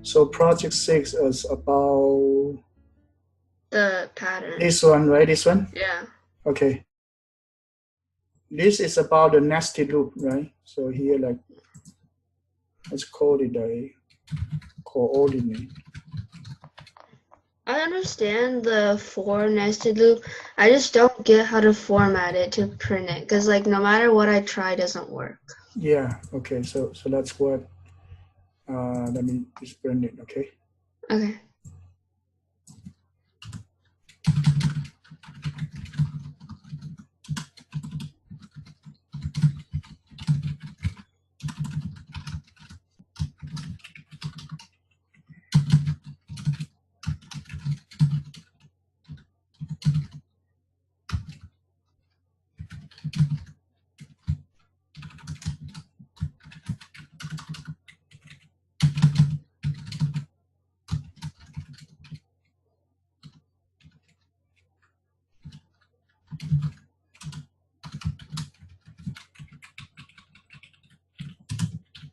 So project 6 is about The pattern. this one, right? This one? Yeah. Okay. This is about the nested loop, right? So here, like, let's call it a coordinate. I understand the for nested loop. I just don't get how to format it to print it because like no matter what I try, it doesn't work. Yeah, okay, so that's what, let me just print it, okay? Okay.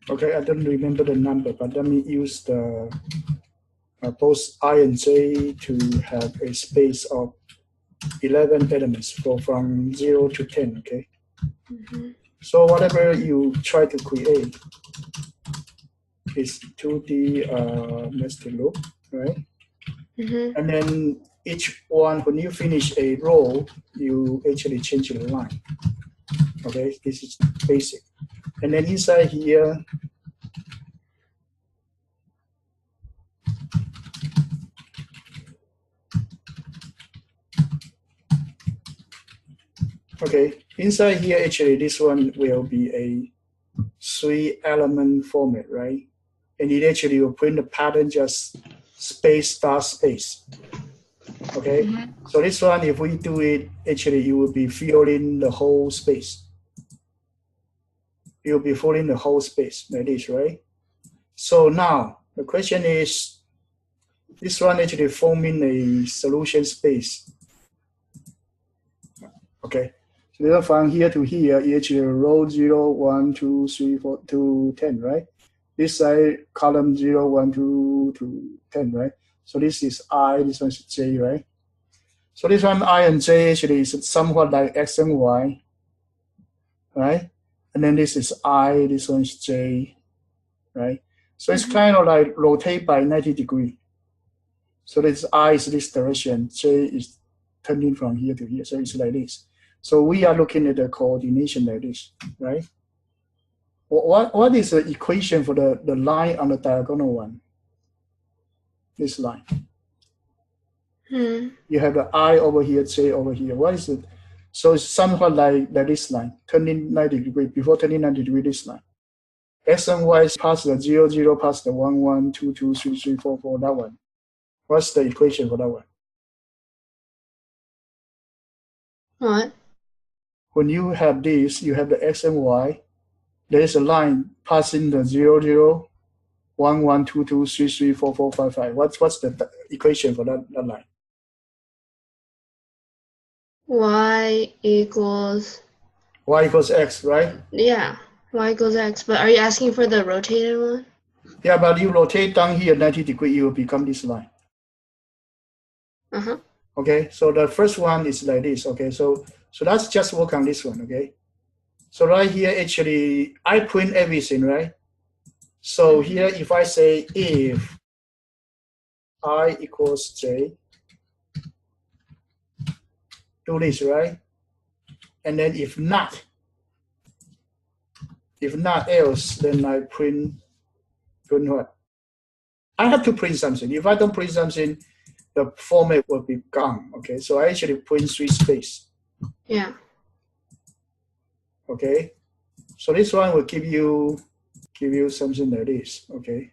Okay, I don't remember the number, but let me use the both I and j to have a space of 11 elements from 0 to 10, okay? Mm-hmm. So whatever you try to create is 2D nested loop, right? Mm-hmm. And then each one, when you finish a row, you actually change the line, okay? This is basic. And then inside here, okay, inside here, actually, this one will be a 3-element format, right? And it actually will print the pattern just space dot space. Okay, Mm-hmm. so this one, if we do it, actually, it will be filling the whole space. It will be filling the whole space like this, right? So now the question is, this one actually forming a solution space. Okay, so from here to here, it actually row 0, 1, 2, 3, 4 to 10, right? This side column 0, 1, 2 to 10, right? So this is I, this one is J, right? So this one I and J actually is somewhat like X and Y, right? And then this is I, this one is J, right? So it's Mm-hmm. kind of like rotate by 90 degrees. So this I is this direction, J is turning from here to here. So it's like this. So we are looking at the coordination like this, right? What is the equation for the line on the diagonal one? This line. Hmm. You have the I over here, J over here. What is it? So it's somewhat like this line, turning 90 degrees, before turning 90 degrees, this line. X and Y past the 0, 0 past the 1, 1, 2, 2, 3, 3, 4, 4, that one. What's the equation for that one? What? When you have this, you have the X and Y, there is a line passing the 0, 0, 1, 1, 2, 2, 3, 3, 4, 4, 5, 5. What's the equation for that line? Y equals, Y equals X, right? yeah, y equals x. But are you asking for the rotated one? Yeah, but you rotate down here 90 degrees, it will become this line. Uh-huh. Okay, so the first one is like this. Okay, so let's just work on this one. Okay, so right here, actually, I print everything, right? So Mm-hmm. here, if I say if I equals J, do this, right? And then if not else, then I print what? I have to print something. If I don't print something, the format will be gone. Okay, so I actually print 3 space. Yeah. Okay, so this one will give you something like this. Okay,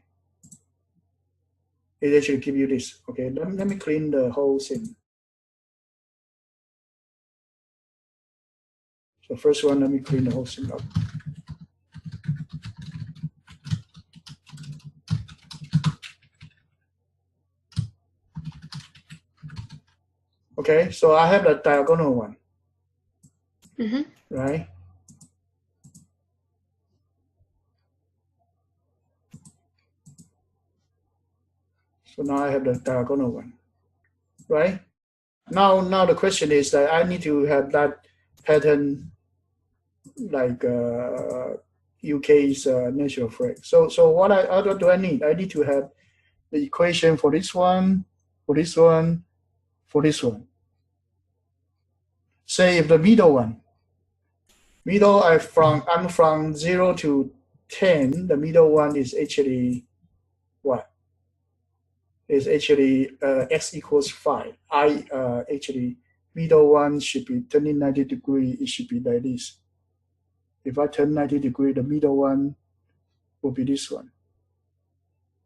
it actually give you this. Okay, let me clean the whole thing. So first one, let me clean the whole thing up. Okay, so I have the diagonal one, Mm-hmm. right? So now I have the diagonal one, right? Now the question is that I need to have that pattern like UK's natural flag. So what do I need? I need to have the equation for this one, for this one, for this one. Say if the middle one, I'm from 0 to 10, the middle one is actually what? Is actually x equals 5. Actually, middle one should be turning 90 degrees. It should be like this. If I turn 90 degrees, the middle one will be this one.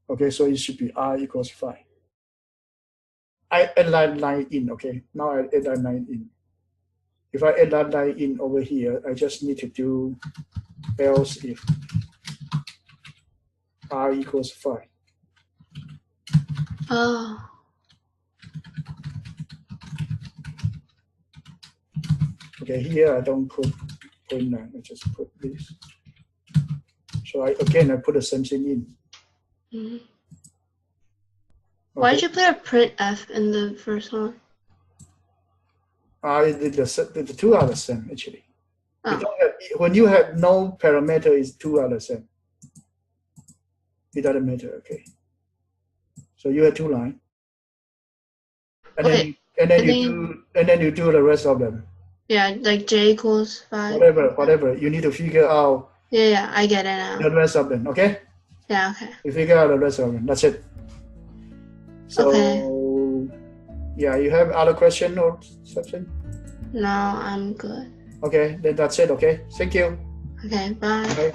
Okay, so it should be r equals 5. I add that line in, okay? Now I add that line in. If I add that line in over here, I just need to do else if r equals 5. Oh. Okay, here I don't put 0.9, I just put this. So I put the same thing in. Mm-hmm. Okay. Why did you put a printf in the first one? The two are the same actually. Oh. When you have no parameter, it's two are the same. It doesn't matter, okay. So you have two lines. And Okay. then you do the rest of them. Yeah, like j equals 5. Whatever. You need to figure out Yeah, I get it now. the rest of them, okay? Yeah, okay. You figure out the rest of them. That's it. So Okay. yeah, you have other question or something? No, I'm good. Okay, then that's it, okay? Thank you. Okay, bye. Bye.